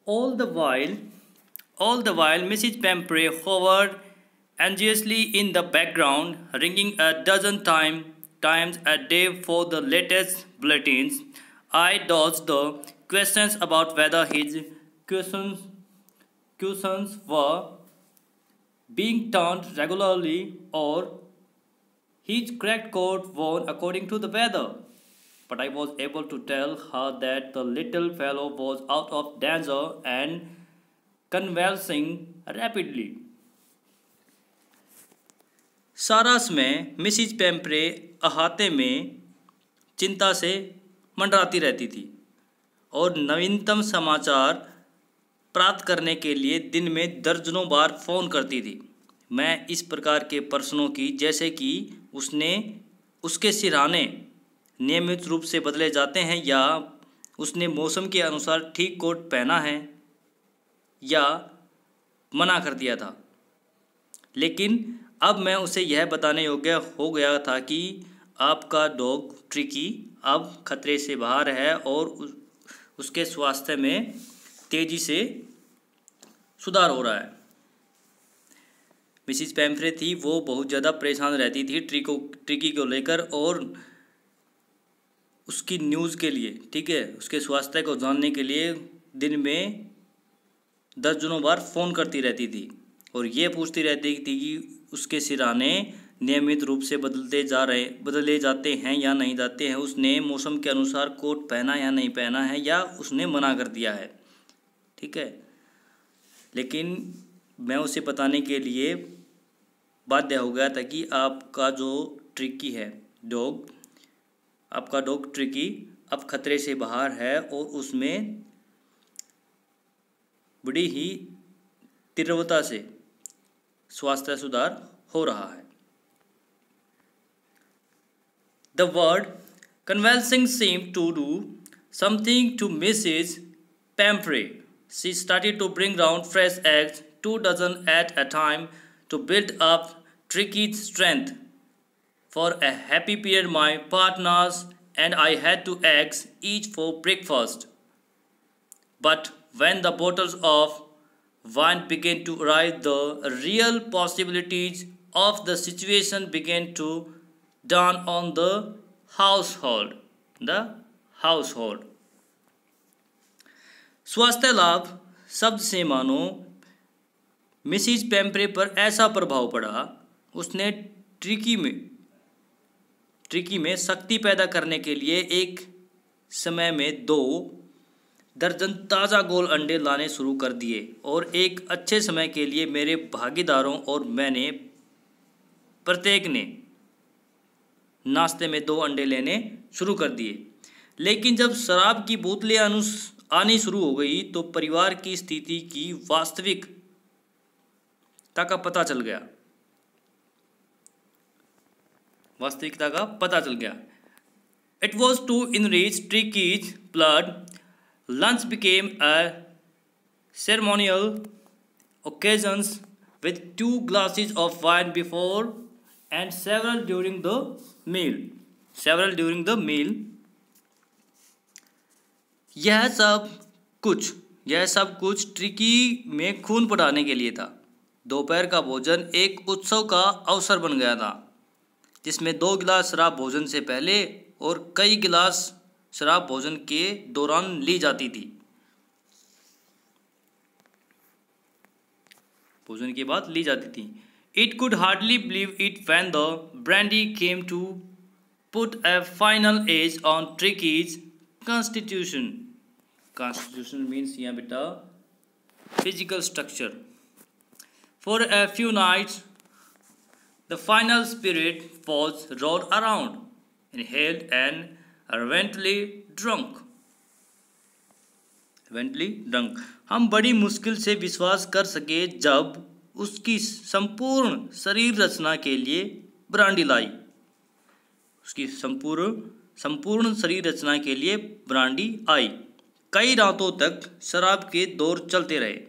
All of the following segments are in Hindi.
All the while, all the while, Mrs. Pemprey hovered anxiously in the background, ringing a dozen times a day for the latest bulletins. I dodged the questions about whether his questions, questions were being turned regularly or his cracked coat worn according to the weather. But I was able to tell her that the little fellow was out of danger and convalescing rapidly. सारा समय मिसिज पेम्प्रे अहाते में चिंता से मंडराती रहती थी और नवीनतम समाचार प्राप्त करने के लिए दिन में दर्जनों बार फ़ोन करती थी। मैं इस प्रकार के प्रश्नों की, जैसे कि उसके सिरहाने नियमित रूप से बदले जाते हैं या उसने मौसम के अनुसार ठीक कोट पहना है, या मना कर दिया था। लेकिन अब मैं उसे यह बताने योग्य हो गया था कि आपका डॉग ट्रिकी अब खतरे से बाहर है और उसके स्वास्थ्य में तेज़ी से सुधार हो रहा है। मिसिज पेम्फ्रे थी, वो बहुत ज़्यादा परेशान रहती थी ट्रिकी को लेकर और उसकी न्यूज़ के लिए, ठीक है, उसके स्वास्थ्य को जानने के लिए दिन में दर्जनों बार फ़ोन करती रहती थी और ये पूछती रहती थी कि उसके सिरहाने नियमित रूप से बदले जाते हैं या नहीं जाते हैं, उसने मौसम के अनुसार कोट पहना या नहीं पहना है, या उसने मना कर दिया है, ठीक है। लेकिन मैं उसे बताने के लिए बाध्य हो गया था कि आपका डॉग ट्रिकी अब खतरे से बाहर है और उसमें बड़ी ही तीव्रता से स्वास्थ्य सुधार हो रहा है। The word convalescing seemed to do something to Mrs. Pamphray. She started to bring round fresh eggs, 2 dozen at a time, to build up Tricky's strength. For a happy period, my partners and I had 2 eggs each for breakfast. But when the bottles of wine began to arrive, the real possibilities of the situation began to dawn on the household. स्वास्थ्य लाभ शब्द से मानो मिसिज पेम्प्रे पर ऐसा प्रभाव पड़ा, उसने ट्रिकी में शक्ति पैदा करने के लिए एक समय में 2 दर्जन ताज़ा गोल अंडे लाने शुरू कर दिए और एक अच्छे समय के लिए मेरे भागीदारों और मैंने प्रत्येक ने नाश्ते में 2 अंडे लेने शुरू कर दिए। लेकिन जब शराब की बोतलें आनी शुरू हो गई तो परिवार की स्थिति की वास्तविकता का पता चल गया। It was to enrich Tricky's blood. Lunch became a ceremonial occasion with 2 glasses of wine before and several during the meal. यह सब कुछ ट्रिकी में खून बढ़ाने के लिए था। दोपहर का भोजन एक उत्सव का अवसर बन गया था, जिसमें 2 गिलास शराब भोजन से पहले और कई गिलास शराब भोजन के दौरान ली जाती थी। भोजन के बाद ली जाती थी। It could hardly believe it when the brandy came to put a final edge on Tricky's constitution. Constitution means यहाँ बेटा physical structure. For a few nights, the final spirit was rolled around, inhaled and eventually drunk. हम बड़ी मुश्किल से विश्वास कर सके जब उसकी संपूर्ण शरीर रचना के लिए ब्रांडी लाई। उसकी संपूर्ण शरीर रचना के लिए ब्रांडी आई। कई रातों तक शराब के दौर चलते रहे।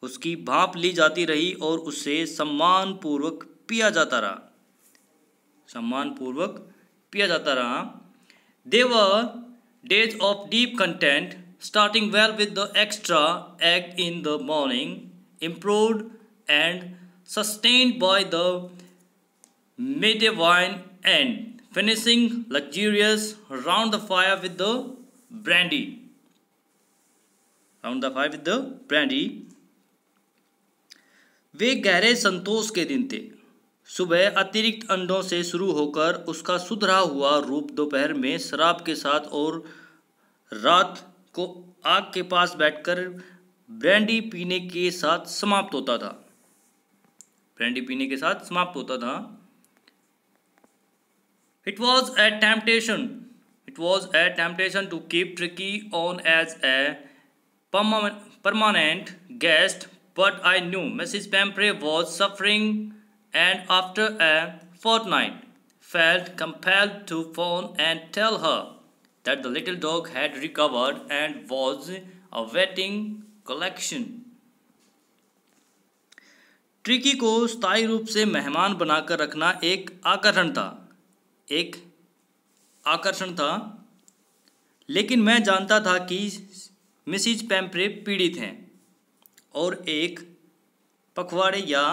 उसकी भाप ली जाती रही और उसे सम्मानपूर्वक पिया जाता रहा। They were days of deep content. starting well with the extra egg in the morning, improved and sustained by the midday wine, and finishing luxurious round the fire with the brandy. Round the fire with the brandy. वे गहरे संतोष के दिन थे। सुबह अतिरिक्त अंडों से शुरू होकर उसका सुधरा हुआ रूप दोपहर में शराब के साथ और रात को आग के पास बैठकर ब्रांडी पीने के साथ समाप्त होता था। ब्रांडी पीने के साथ समाप्त होता था। It was a temptation. It was a temptation to keep Tricky on as a permanent guest, but I knew Mrs. Pamprey was suffering, and after a fortnight, felt compelled to phone and tell her that the little dog had recovered and was awaiting collection. Tricky को स्थायी रूप से मेहमान बनाकर रखना एक आकर्षण था, लेकिन मैं जानता था कि मिसिज पैम्प्रे पीड़ित हैं और एक पखवाड़े या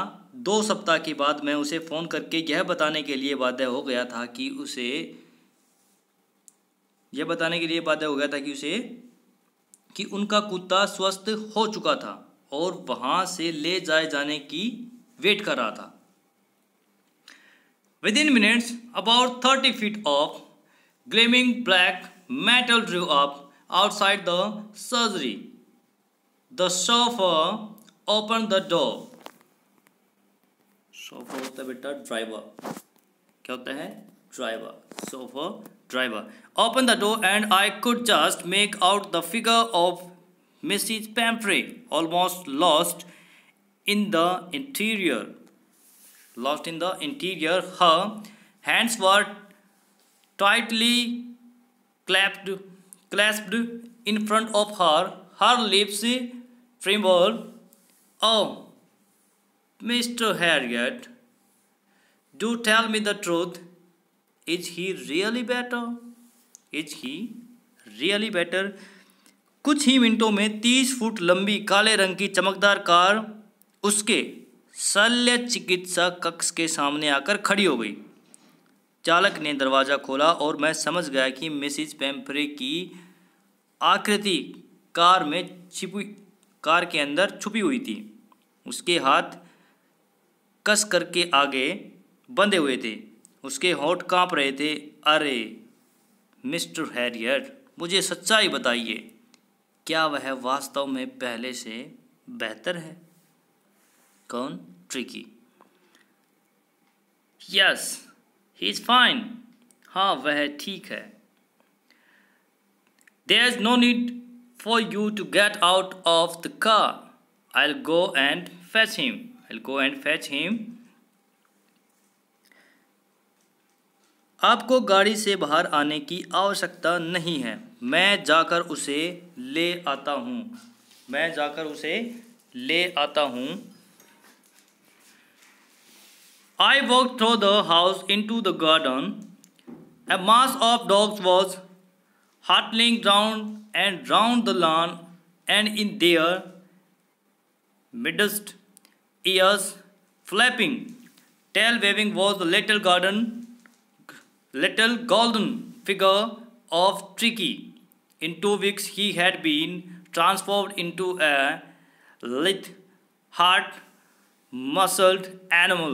2 सप्ताह के बाद मैं उसे फ़ोन करके यह बताने के लिए बाध्य हो गया था कि उनका कुत्ता स्वस्थ हो चुका था और वहाँ से ले जाने की वेट कर रहा था। Within minutes, about 30 feet of gleaming black metal drew up outside the surgery. The chauffeur opened the door. Chauffeur होता है बेटा ड्राइवर। क्या होता है? Driver. Chauffeur, driver. Opened the door and I could just make out the figure of Mrs. Pamprey, almost lost in the interior. Her hands were tightly clasped in front of her. Her lips trembled. "Oh, Mr. Harriet, do tell me the truth. Is he really better? कुछ ही मिनटों में 30 फुट लंबी काले रंग की चमकदार कार उसके शल्य चिकित्सा कक्ष के सामने आकर खड़ी हो गई। चालक ने दरवाज़ा खोला और मैं समझ गया कि मिसिज पैम्प्रे की आकृति कार के अंदर छुपी हुई थी। उसके हाथ कस करके आगे बंधे हुए थे, उसके होंठ कांप रहे थे। अरे मिस्टर हैरियट, मुझे सच्चाई बताइए, क्या वह वास्तव में पहले से बेहतर है? कौन? Tricky. Yes, he is fine. हाँ, वह ठीक है। There is no need for you to get out of the car. I will go and fetch him. आपको गाड़ी से बाहर आने की आवश्यकता नहीं है। मैं जाकर उसे ले आता हूँ। I walked through the house into the garden. A mass of dogs was huddling round the lawn, and in their midst, ears flapping, tail waving, was the little golden figure of Tricky. In 2 weeks, he had been transformed into a lithe, hard-muscled animal.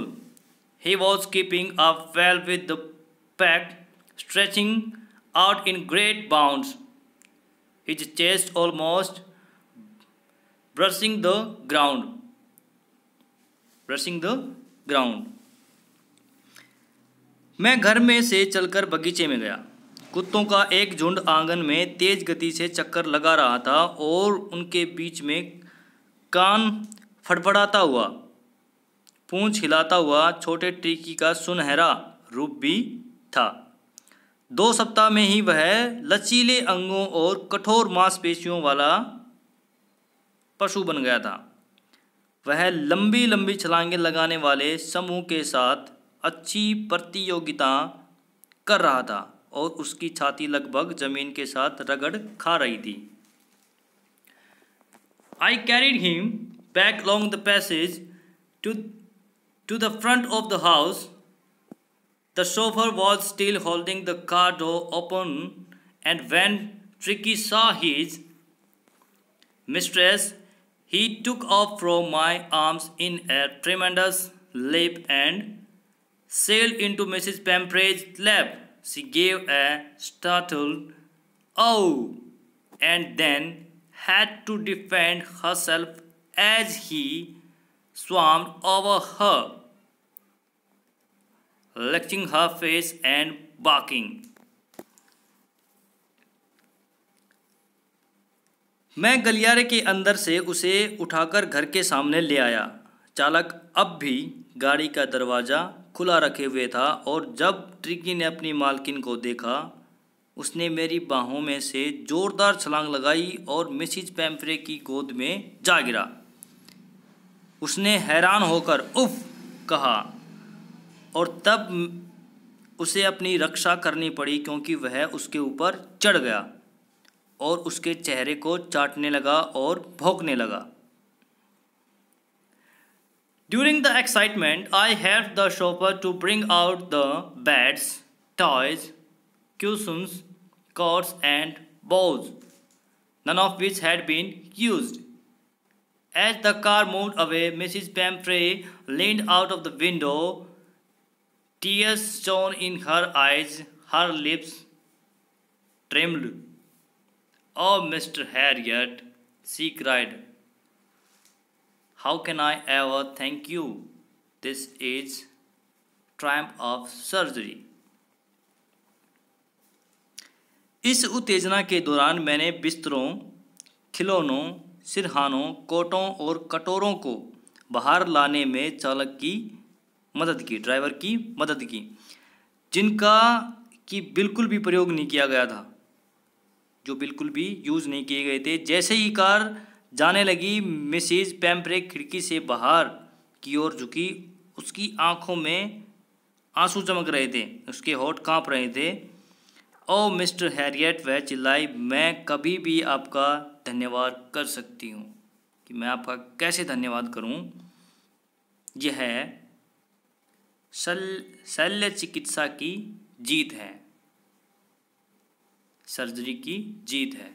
He was keeping up well with the pack, stretching out in great bounds, his chest almost brushing the ground. मैं घर में से चलकर बगीचे में गया। कुत्तों का एक झुंड आंगन में तेज गति से चक्कर लगा रहा था और उनके बीच में कान फड़फड़ाता हुआ, पूंछ हिलाता हुआ छोटे ट्रिकी का सुनहरा रूप भी था। 2 सप्ताह में ही वह लचीले अंगों और कठोर मांसपेशियों वाला पशु बन गया था। वह लंबी लंबी छलांगें लगाने वाले समूह के साथ अच्छी प्रतियोगिता कर रहा था और उसकी छाती लगभग जमीन के साथ रगड़ खा रही थी। I carried him back along the passage to, to the front of the house. The chauffeur was still holding the car door open, and when Tricky saw his mistress, he took off from my arms in a tremendous leap and sailed into Mrs. Pampray's lap. She gave a startled "Oh!" and then had to defend herself as he swarmed over her, licking her face and barking. मैं गलियारे के अंदर से उसे उठाकर घर के सामने ले आया। चालक अब भी गाड़ी का दरवाज़ा खुला रखे हुए था और जब ट्रिकी ने अपनी मालकिन को देखा, उसने मेरी बाहों में से ज़ोरदार छलांग लगाई और मिसिज पैम्फ्रे की गोद में जा गिरा। उसने हैरान होकर उफ कहा और तब उसे अपनी रक्षा करनी पड़ी क्योंकि वह उसके ऊपर चढ़ गया और उसके चेहरे को चाटने लगा और भौंकने लगा। During the excitement, I helped the chauffeur to bring out the beds, toys, cushions, cots, and bows, none of which had been used. As the car moved away, Mrs. Pamphray leaned out of the window, tears shone in her eyes, her lips trembled. "Oh, Mr. Harriet," she cried, "how can I ever thank you? This is triumph of surgery." इस उत्तेजना के दौरान मैंने बिस्तरों, खिलौनों, सिरहानों, कोटों और कटोरों को बाहर लाने में चालक की मदद की, ड्राइवर की मदद की, जिनका कि बिल्कुल भी प्रयोग नहीं किया गया था, जो बिल्कुल भी यूज़ नहीं किए गए थे। जैसे ही कार जाने लगी, मिसेज पैम्फ्रे खिड़की से बाहर की ओर झुकी। उसकी आंखों में आंसू चमक रहे थे, उसके होंठ कांप रहे थे। "ओ मिस्टर हैरियट," वह चिल्लाई, "मैं कभी भी आपका धन्यवाद कर सकती हूँ कि मैं आपका कैसे धन्यवाद करूँ। यह शल्य चिकित्सा की जीत है, सर्जरी की जीत है।"